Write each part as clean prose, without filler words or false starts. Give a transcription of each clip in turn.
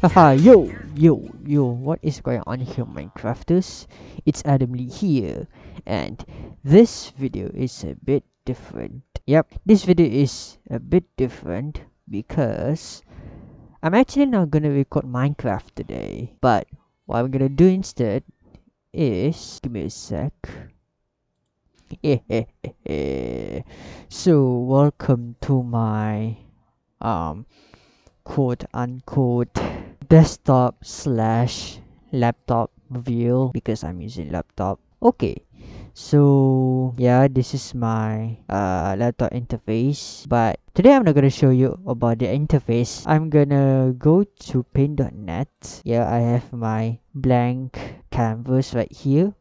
Haha, yo, what is going on here, Minecrafters? It's Adam Lee here, and this video is a bit different. Yep, this video is a bit different because I'm actually not gonna record Minecraft today, but what I'm gonna do instead is, give me a sec. So, welcome to my, quote unquote desktop slash laptop review because I'm using laptop. Okay, so yeah, this is my laptop interface, but today I'm not gonna show you about the interface. I'm gonna go to paint.net. Yeah, I have my blank canvas right here.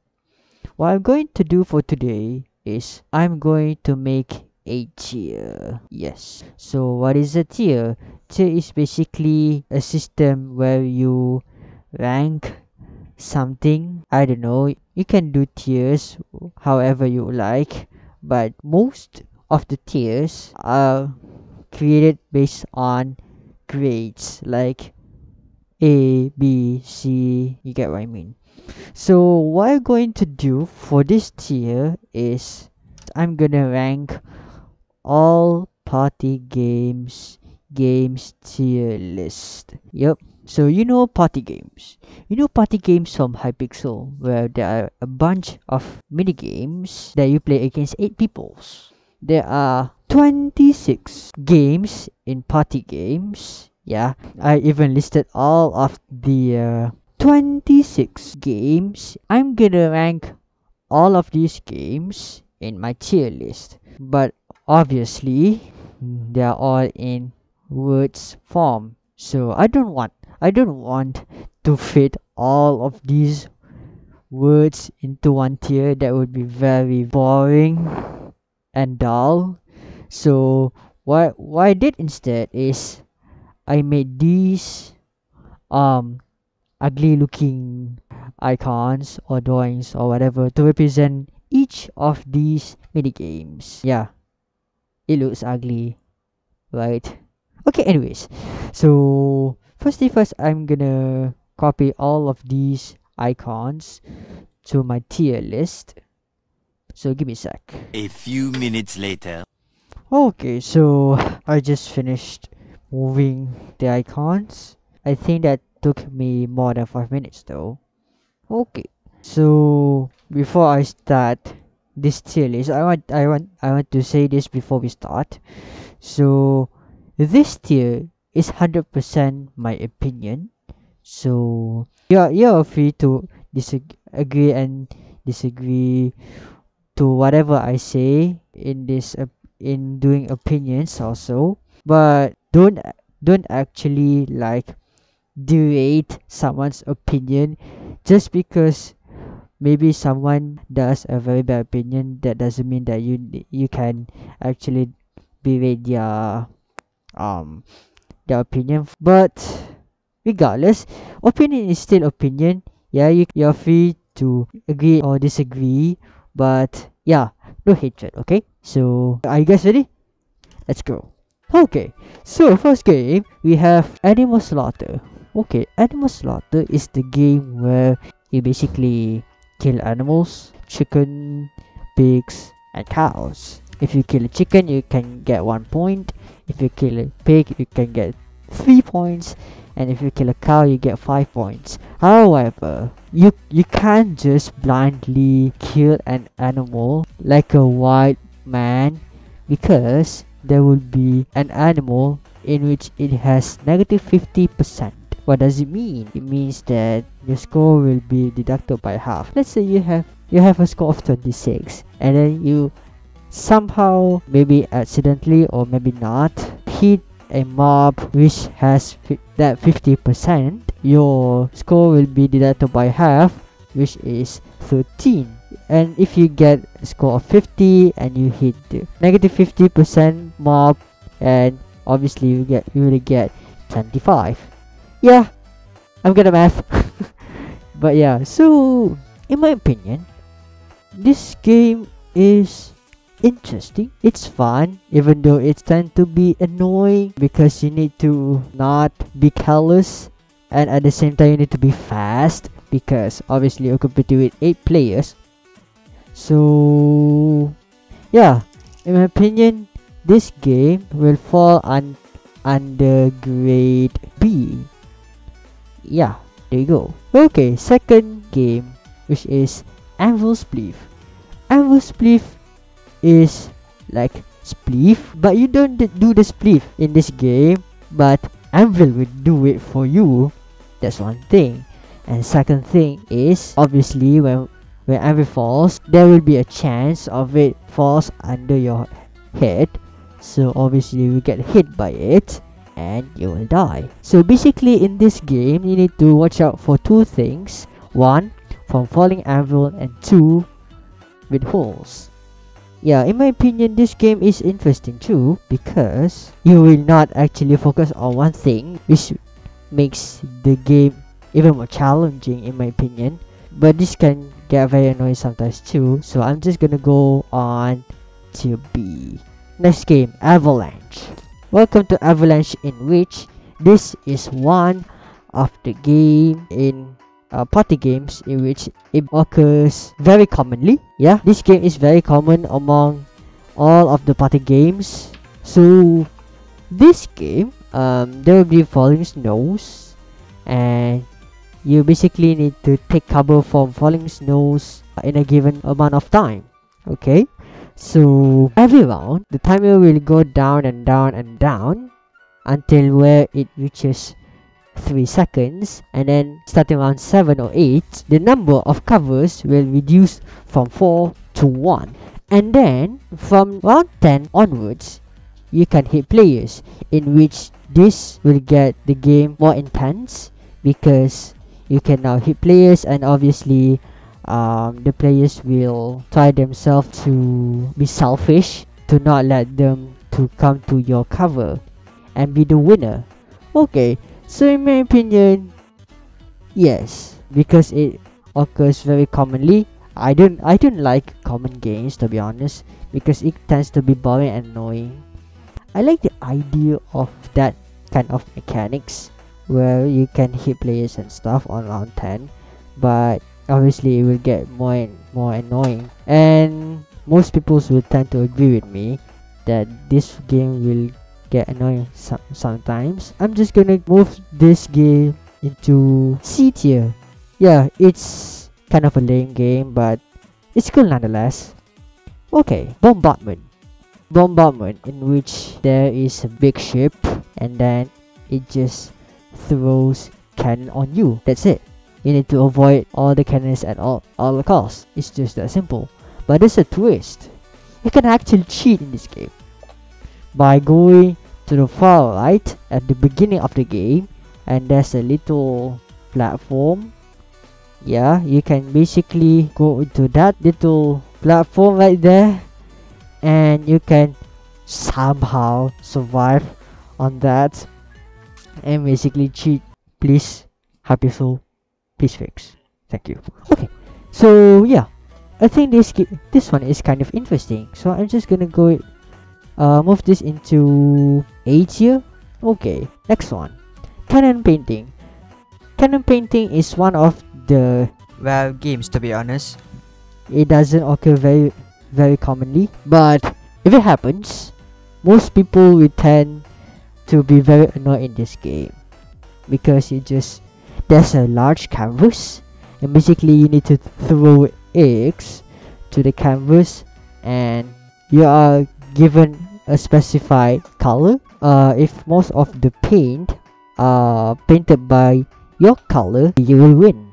What I'm going to do for today is I'm going to make a tier. Yes, so what is a tier? Tier is basically a system where you rank something. I don't know, you can do tiers however you like, but most of the tiers are created based on grades like A, B, C. You get what I mean? So what I'm going to do for this tier is I'm gonna rank all party games tier list. Yep. So you know party games. You know party games from Hypixel where there are a bunch of mini games that you play against 8 peoples. There are 26 games in party games. Yeah, I even listed all of the 26 games. I'm gonna rank all of these games in my tier list, but obviously they are all in words form, so I don't want to fit all of these words into one tier. That would be very boring and dull. So what I did instead is I made these ugly looking icons or drawings or whatever to represent each of these mini games. Yeah, it looks ugly, right? Okay, anyways, so first thing first, I'm gonna copy all of these icons to my tier list. So give me a sec. A few minutes later. Okay, so I just finished moving the icons. I think that took me more than 5 minutes though. Okay, so before I start this tier list, I want to say this before we start. So this tier is 100% my opinion. So you're free to disagree and disagree to whatever I say in this in doing opinions also, but don't actually like derate someone's opinion just because maybe someone does a very bad opinion. That doesn't mean that you can actually berate their opinion. But regardless, opinion is still opinion. Yeah, you're free to agree or disagree, but yeah, no hatred. Okay, so are you guys ready? Let's go. Okay, so first game we have Animal Slaughter. Okay, Animal Slaughter is the game where you basically kill animals, chicken, pigs, and cows. If you kill a chicken, you can get 1 point. If you kill a pig, you can get 3 points. And if you kill a cow, you get 5 points. However, you can't just blindly kill an animal like a wild man, because there will be an animal in which it has negative 50%. What does it mean? It means that your score will be deducted by half. Let's say you have a score of 26, and then you somehow, maybe accidentally or maybe not, hit a mob which has that 50%. Your score will be deducted by half, which is 13. And if you get a score of 50 and you hit the negative 50% mob, and obviously you will get 25. Yeah, I'm good at math. But yeah, so in my opinion, this game is interesting. It's fun, even though it's tend to be annoying because you need to not be careless and at the same time you need to be fast, because obviously you're competing with 8 players. So yeah, in my opinion, this game will fall under grade B. Yeah, there you go. Okay, second game, which is Anvil Spleef. Anvil Spleef is like spleef, but you don't do the spleef in this game, but Anvil will do it for you. That's one thing. And second thing is, obviously when Anvil falls, there will be a chance of it falls under your head. So obviously you will get hit by it and you will die. So basically in this game, you need to watch out for 2 things. 1, from falling anvil, and 2, with holes. Yeah, in my opinion, this game is interesting too, because you will not actually focus on one thing, which makes the game even more challenging in my opinion. But this can get very annoying sometimes too, so I'm just gonna go on to B. Next game, Avalanche. Welcome to Avalanche, in which this is one of the game in party games in which it occurs very commonly. Yeah, this game is very common among all of the party games. So this game, there will be falling snows, and you basically need to take cover from falling snows in a given amount of time. Okay, so every round the timer will go down and down and down until where it reaches 3 seconds, and then starting around 7 or 8, the number of covers will reduce from 4 to 1, and then from round 10 onwards you can hit players, in which this will get the game more intense, because you can now hit players, and obviously the players will try themselves to be selfish, to not let them to come to your cover and be the winner. Okay, so in my opinion, yes, because it occurs very commonly. I don't like common games, to be honest, because it tends to be boring and annoying. I like the idea of that kind of mechanics where you can hit players and stuff on round 10, but obviously it will get more and more annoying, and most people will tend to agree with me that this game will get annoying sometimes. I'm just gonna move this game into C tier. Yeah, it's kind of a lame game, but it's cool nonetheless. Okay, bombardment. Bombardment, in which there is a big ship, and then it just throws cannon on you. That's it. You need to avoid all the cannons at all costs. It's just that simple. But there's a twist. You can actually cheat in this game by going to the far right at the beginning of the game, and there's a little platform. Yeah, you can basically go into that little platform right there, and you can somehow survive on that and basically cheat. Please, Hypixel, please fix. Thank you. Okay, so yeah, I think this one is kind of interesting, so I'm just gonna go move this into A tier. Okay, next one, canon painting. Canon painting is one of the games, to be honest. It doesn't occur very commonly, but if it happens, most people will tend to be very annoyed in this game, because there's a large canvas, and basically you need to throw eggs to the canvas, and you are given a specified color. If most of the paint are painted by your color, you will win.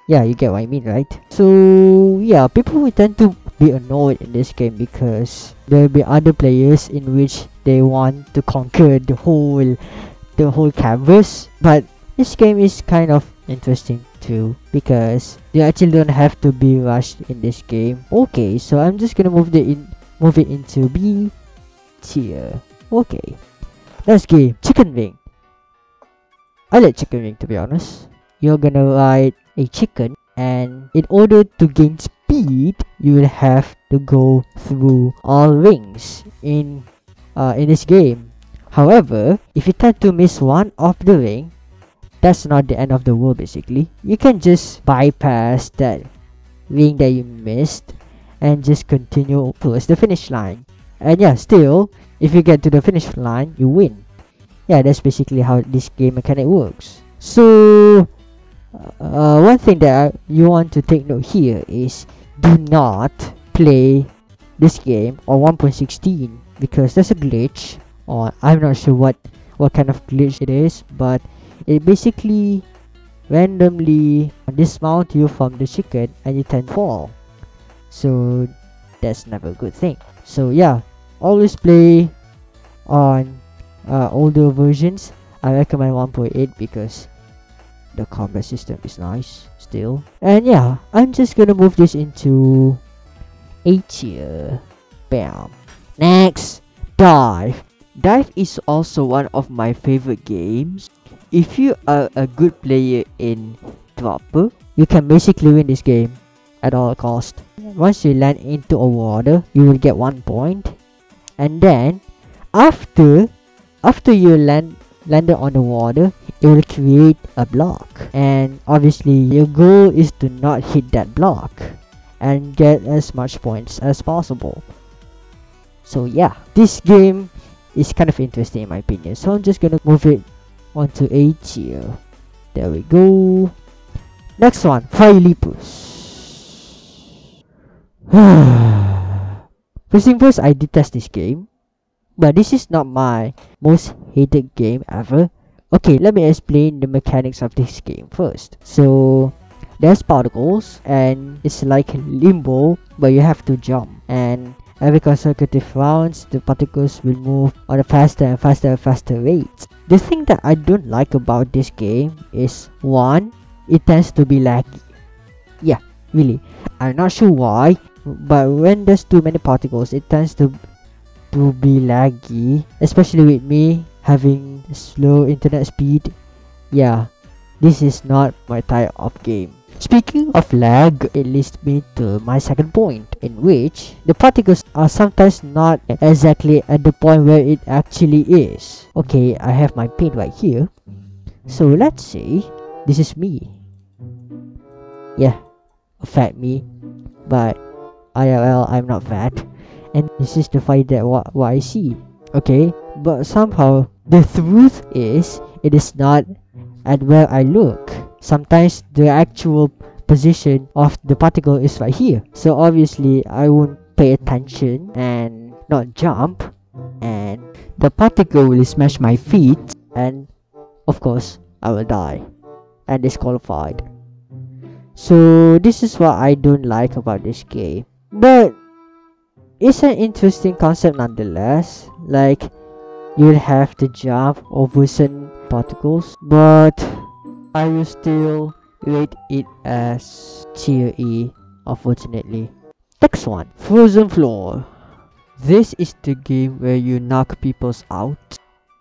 Yeah, you get what I mean, right? So yeah, people will tend to be annoyed in this game, because there will be other players in which they want to conquer the whole canvas. But this game is kind of interesting too, because you actually don't have to be rushed in this game. Okay, so I'm just gonna move it into B tier. Okay, next game, chicken wing. I like chicken wing, to be honest. You're gonna ride a chicken, and in order to gain speed, you will have to go through all rings in this game. However, if you tend to miss one of the ring, that's not the end of the world. Basically, you can just bypass that ring that you missed and just continue towards the finish line. And yeah, still, if you get to the finish line, you win. Yeah, that's basically how this game mechanic works. So one thing that you want to take note here is, do not play this game on 1.16 because there's a glitch, or I'm not sure what kind of glitch it is, but it basically randomly dismount you from the chicken and you tend to fall. So that's never a good thing. So yeah, always play on older versions. I recommend 1.8 because the combat system is nice still. And yeah, I'm just gonna move this into A tier. Bam. Next, Dive. Dive is also one of my favorite games. If you are a good player in Dropper, you can basically win this game at all cost. Once you land into a water, you will get 1 point, and then after you landed on the water, it will create a block, and obviously your goal is to not hit that block and get as much points as possible. So yeah, this game is kind of interesting in my opinion, so I'm just gonna move it onto A tier. There we go. Next one, Philipus. First thing first, I detest this game, but this is not my most hated game ever. Okay, let me explain the mechanics of this game first. So there's particles and it's like limbo, but you have to jump, and every consecutive rounds the particles will move on a faster and faster rate. The thing that I don't like about this game is, one, it tends to be laggy. Yeah, really, I'm not sure why, but when there's too many particles, it tends to be laggy, especially with me having slow internet speed. Yeah, this is not my type of game. Speaking of lag, it leads me to my second point, in which the particles are sometimes not exactly at the point where it actually is. Okay, I have my pin right here. So let's say this is me. Yeah, a fat me, but IRL I'm not fat, and this is the fight that what I see. Okay, but somehow the truth is, it is not at where I look. Sometimes the actual position of the particle is right here, so obviously I won't pay attention and not jump, and the particle will smash my feet, and of course I will die and disqualified. So this is what I don't like about this game, but it's an interesting concept nonetheless. Like, you'll have to jump over certain particles, but I will still rate it as tier E, unfortunately. Next one, Frozen Floor. This is the game where you knock people out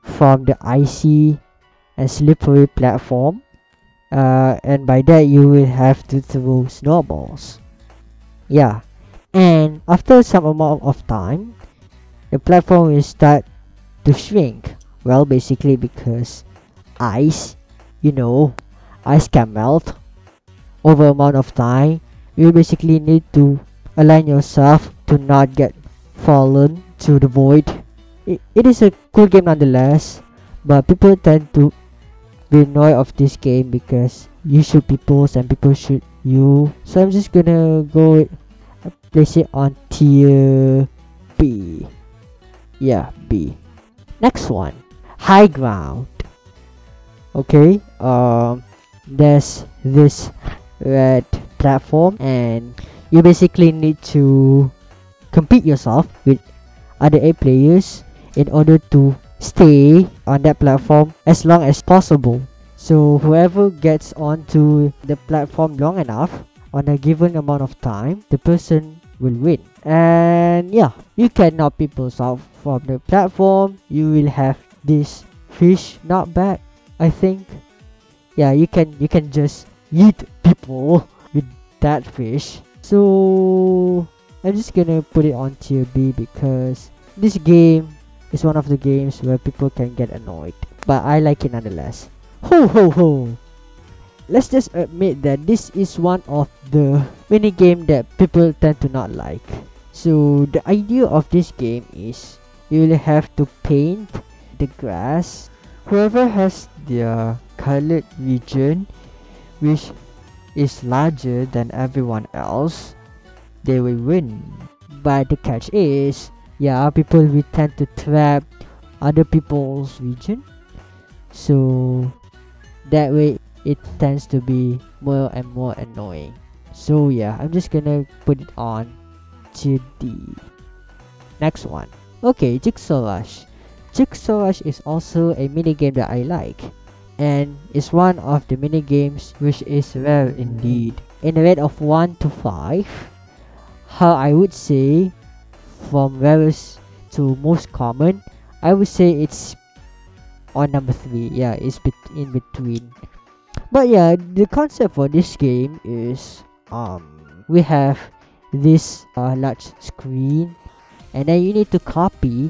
from the icy and slippery platform, and by that you will have to throw snowballs. Yeah, and after some amount of time, the platform will start to shrink. Well, basically because ice, ice can melt over amount of time. You basically need to align yourself to not get fallen to the void. It is a cool game nonetheless, but people tend to be annoyed of this game because you shoot people and people shoot you. So I'm just gonna go place it on tier B. Yeah, B. Next one, High Ground. Okay, there's this red platform, and you basically need to compete yourself with other 8 players in order to stay on that platform as long as possible. So whoever gets onto the platform long enough on a given amount of time, the person will win. And yeah, you can knock people out from the platform. You will have this fish knock back, I think. Yeah, you can just eat people with that fish. So I'm just gonna put it on tier B because this game is one of the games where people can get annoyed, but I like it nonetheless. Ho ho ho! Let's just admit that this is one of the mini game that people tend to not like. So the idea of this game is you will have to paint the grass. Whoever has their colored region which is larger than everyone else, they will win. But the catch is, yeah, people will tend to trap other people's region. So that way it tends to be more and more annoying. So yeah, I'm just gonna put it on to the next one. Okay, Jigsaw Rush. Jigsaw Rush is also a mini game that I like, and is one of the mini games which is rare indeed. In a rate of 1 to 5, how I would say from rarest to most common, I would say it's on number 3. Yeah, it's in between. But yeah, the concept for this game is we have this large screen, and then you need to copy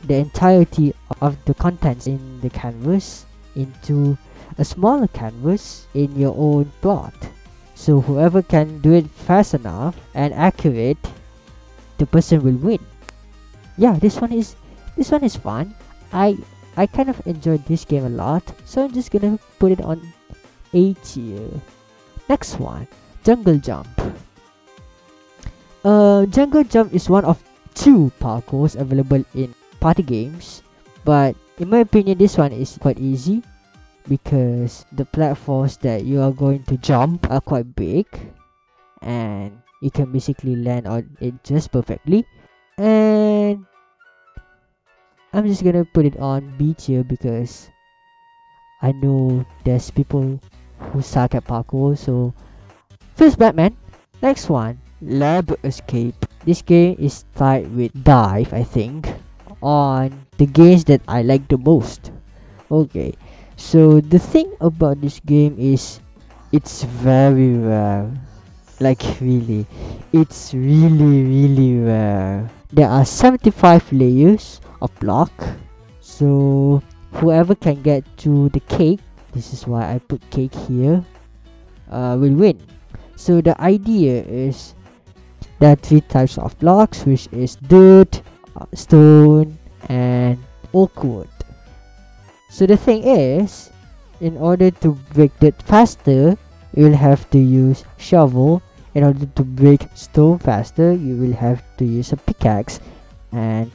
the entirety of the contents in the canvas into a smaller canvas in your own plot. So whoever can do it fast enough and accurate, the person will win. Yeah, this one is fun. I kind of enjoyed this game a lot, so I'm just gonna put it on A tier. Next one, Jungle Jump. Jungle Jump is one of 2 parkours available in party games, but in my opinion this one is quite easy because the platforms that you are going to jump are quite big and you can basically land on it just perfectly. And I'm just gonna put it on B tier because I know there's people who suck at parkour. So first Batman. Next one, Lab Escape. This game is tied with Dive, I think, on the games that I like the most. Okay, so the thing about this game is it's very rare. Like really, it's really rare. There are 75 layers of block, so whoever can get to the cake, this is why I put cake here, will win. So the idea is there are 3 types of blocks, which is dirt, stone, and oak wood. So the thing is, in order to break dirt faster, you will have to use shovel. In order to break stone faster, you will have to use a pickaxe, and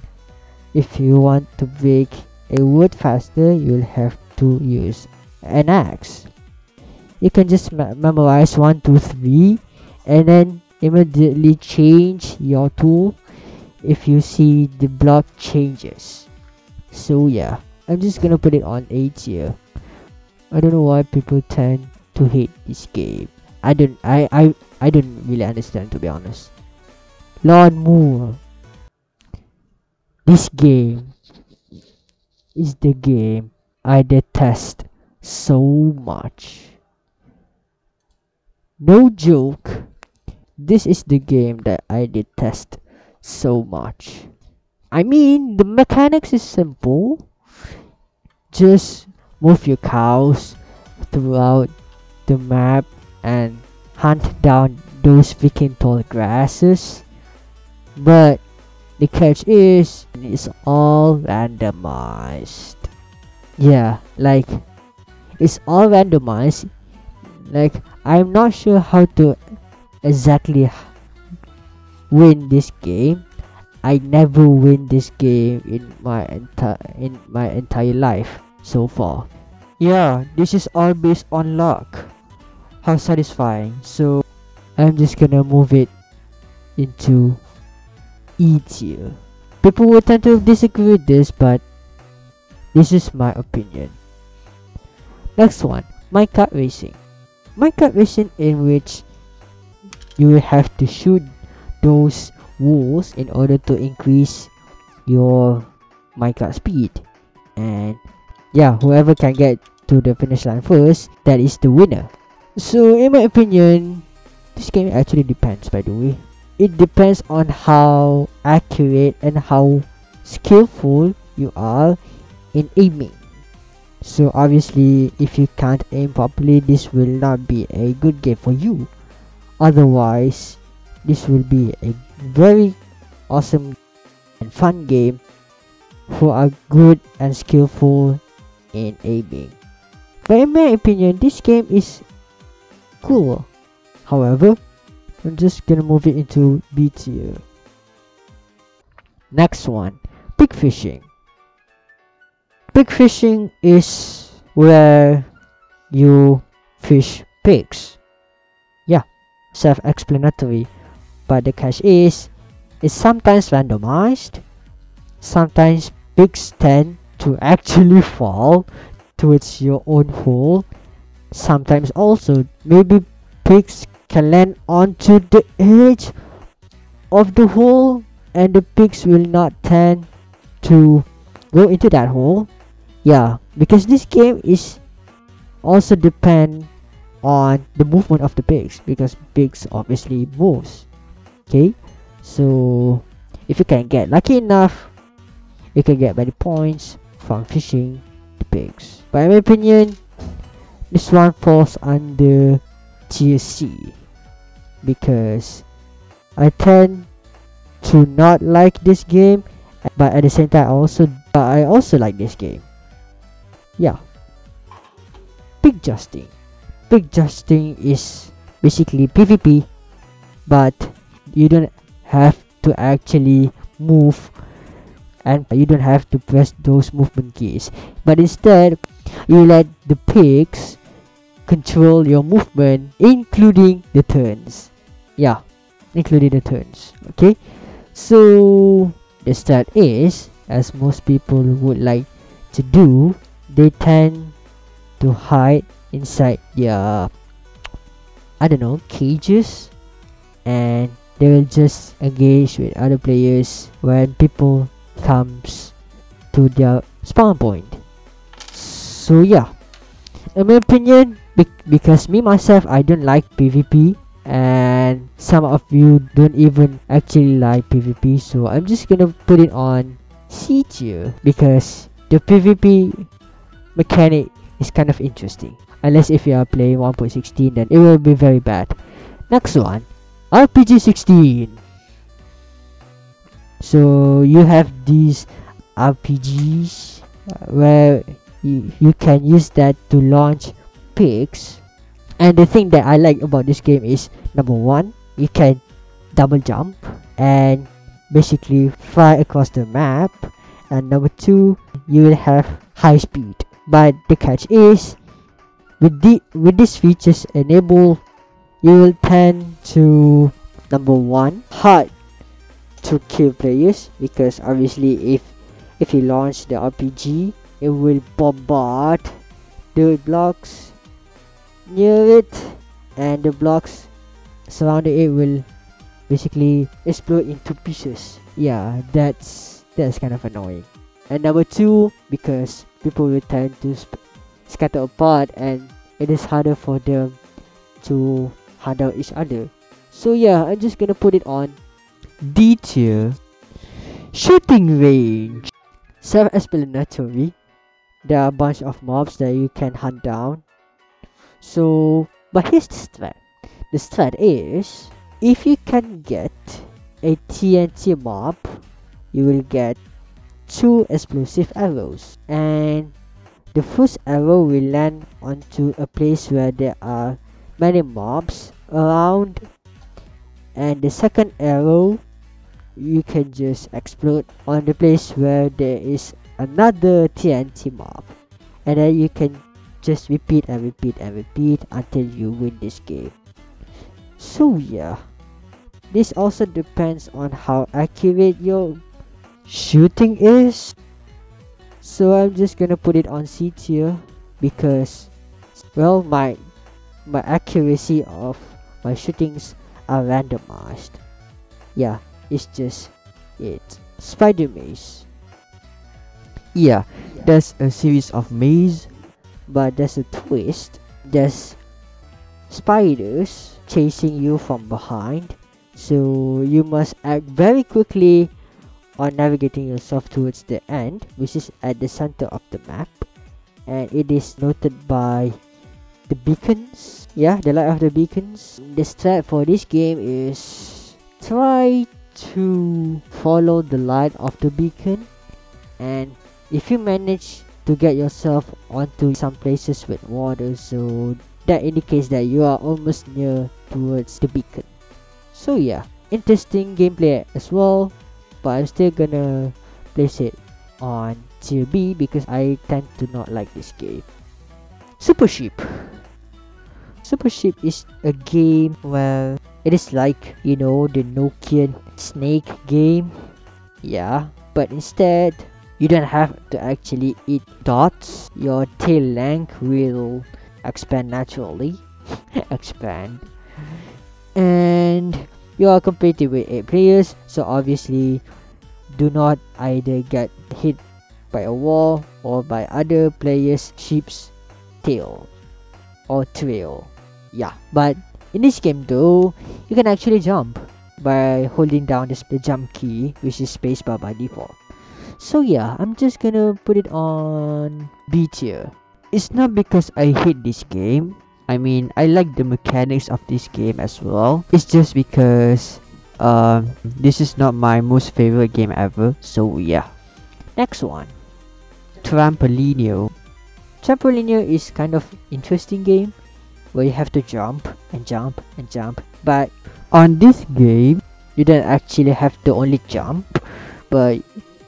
if you want to break a wood faster, you will have to use an axe. You can just memorize 1, 2, 3, and then immediately change your tool if you see the block changes. So yeah, I'm just gonna put it on A tier. I don't know why people tend to hate this game. I don't really understand, to be honest. Lawnmower. This game is the game I detest so much. No joke. This is the game that I detest so much. I mean, the mechanics is simple. Just move your cows throughout the map and hunt down those freaking tall grasses. But the catch is, it's all randomized. Yeah, like, it's all randomized. Like, I'm not sure how to exactly win this game. I never win this game in my entire life so far. Yeah, this is all based on luck. How satisfying. So I'm just gonna move it into E tier. People will tend to disagree with this, but this is my opinion. Next one, Minecart Racing. Minecart Racing, in which you will have to shoot those walls in order to increase your minecart speed, and yeah, whoever can get to the finish line first, that is the winner. So in my opinion, this game actually depends, by the way. It depends on how accurate and how skillful you are in aiming. So obviously, if you can't aim properly, this will not be a good game for you. Otherwise, this will be a very awesome and fun game who are good and skillful in aiming. But in my opinion, this game is cool. However, I'm just gonna move it into B tier. Next one, pig fishing. Pig fishing is where you fish pigs. Yeah, self-explanatory. But the catch is, it's sometimes randomized. Sometimes pigs tend to actually fall towards your own hole. Sometimes also, maybe pigs can land onto the edge of the hole, and the pigs will not tend to go into that hole. Yeah, because this game is also depend on the movement of the pigs, because pigs obviously moves. Okay, so if you can get lucky enough, you can get many points from fishing the pigs. But in my opinion, this one falls under tier C, because I tend to not like this game, but at the same time I also like this game. Yeah. Pig justing. Pig justing is basically PvP, but you don't have to actually move, and you don't have to press those movement keys, but instead you let the pigs control your movement, including the turns. Yeah, including the turns. Okay, so the strat is, as most people would like to do, they tend to hide inside their, I don't know, cages, and they will just engage with other players when people comes to their spawn point. So yeah, in my opinion, because me myself, I don't like PvP, and some of you don't even actually like PvP, so I'm just gonna put it on C tier, because the PvP mechanic is kind of interesting. Unless if you are playing 1.16, then it will be very bad. Next one, RPG 16. So you have these RPGs where you can use that to launch pigs. And the thing that I like about this game is, number one, you can double jump and basically fly across the map, and number two, you will have high speed. But the catch is, with these features enabled, you will tend to, number one, hard to kill players, because obviously if you launch the RPG, it will bombard the blocks near it, and the blocks surrounding it will basically explode into pieces. Yeah, that's kind of annoying. And number two, because people will tend to scatter apart, and it is harder for them to handle each other. So yeah, I'm just gonna put it on D tier. Shooting range. Self-explanatory. There are a bunch of mobs that you can hunt down. So, but here's the strat. The strat is, if you can get a TNT mob, you will get 2 explosive arrows, and the first arrow will land onto a place where there are many mobs around, and the second arrow you can just explode on the place where there is another TNT mob, and then you can just repeat and repeat and repeat until you win this game. So yeah, this also depends on how accurate your shooting is. So I'm just gonna put it on C tier, because, well, my accuracy of my shootings are randomized. Yeah, it's just it. Spidermaze. Yeah, there's a series of maze, but there's a twist. There's spiders chasing you from behind, so you must act very quickly on navigating yourself towards the end, which is at the center of the map. and it is noted by the beacons. Yeah, the light of the beacons. The strat for this game is try to follow the light of the beacon, and if you manage to get yourself onto some places with water, so that indicates that you are almost near towards the beacon. So yeah, interesting gameplay as well, but I'm still gonna place it on tier B because I tend to not like this game. Supership. Supership is a game where it is like, you know, the Nokian snake game. Yeah, but instead you don't have to actually eat dots. Your tail length will expand naturally. Expand. And you are competing with 8 players, so obviously do not either get hit by a wall or by other players' sheep's tail or trail. Yeah, but in this game though, you can actually jump by holding down the jump key, which is spacebar by default. So yeah, I'm just gonna put it on B tier. It's not because I hate this game. I mean, I like the mechanics of this game as well. It's just because this is not my most favorite game ever. So yeah. Next one, Trampoline. Trampoline is kind of interesting game where you have to jump and jump and jump. But on this game, you don't actually have to only jump, but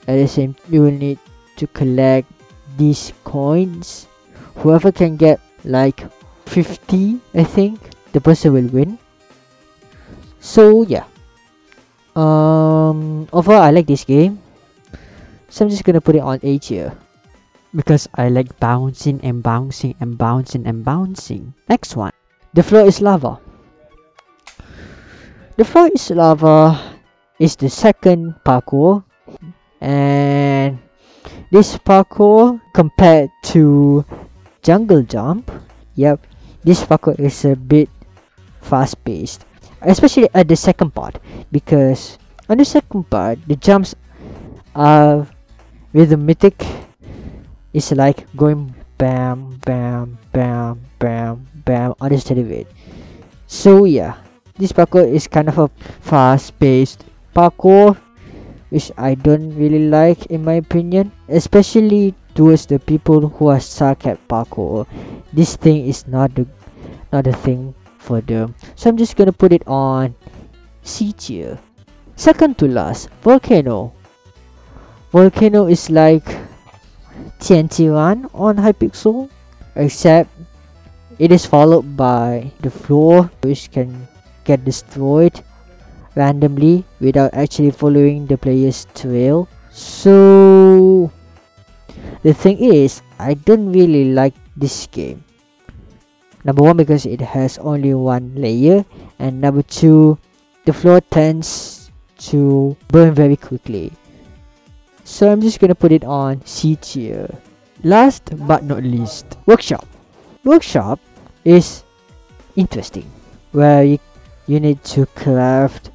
at the same you will need to collect these coins. Whoever can get like 50, I think, the person will win. So yeah, overall I like this game, so I'm just gonna put it on A tier because I like bouncing and bouncing and bouncing and bouncing. Next one, The Floor is Lava. The Floor is Lava is the second parkour, and this parkour compared to Jungle Jump, yep, this parkour is a bit fast paced, especially at the second part, because on the second part the jumps are rhythmic. It's like going bam bam bam bam bam on a steady rate. So yeah, this parkour is kind of a fast paced parkour, which I don't really like in my opinion, especially towards the people who are stuck at parkour. This thing is not a thing for them, so I'm just gonna put it on C tier. Second to last, Volcano. Volcano is like TNT Run on Hypixel, except it is followed by the floor, which can get destroyed randomly without actually following the player's trail. So the thing is, I don't really like this game. Number one, because it has only one layer, and number two, the floor tends to burn very quickly. So I'm just gonna put it on C tier. Last but not least, Workshop. Workshop is interesting, where you need to craft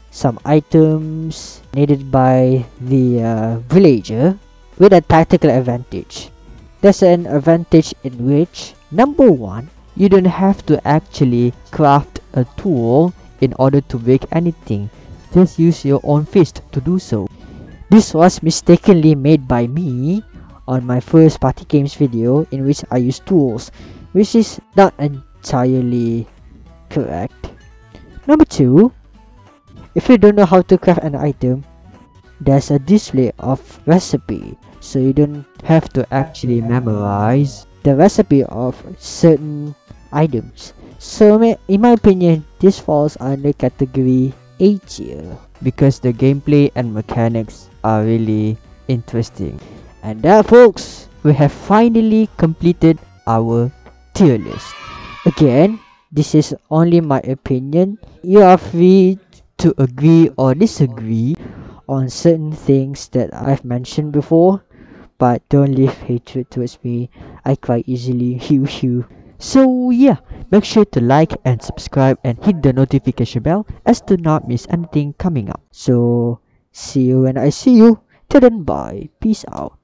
some items needed by the villager with a tactical advantage. There's an advantage in which, number one, you don't have to actually craft a tool in order to break anything. Just use your own fist to do so. This was mistakenly made by me on my first party games video, in which I used tools, which is not entirely correct. Number two, if you don't know how to craft an item, there's a display of recipe, so you don't have to actually memorize the recipe of certain items. So in my opinion, this falls under category A tier because the gameplay and mechanics are really interesting. And that, folks, we have finally completed our tier list. Again, this is only my opinion. You are free to agree or disagree on certain things that I've mentioned before, but don't leave hatred towards me. I cry easily. Hew. So yeah, make sure to like and subscribe and hit the notification bell as to not miss anything coming up. So see you when I see you. Till then, bye. Peace out.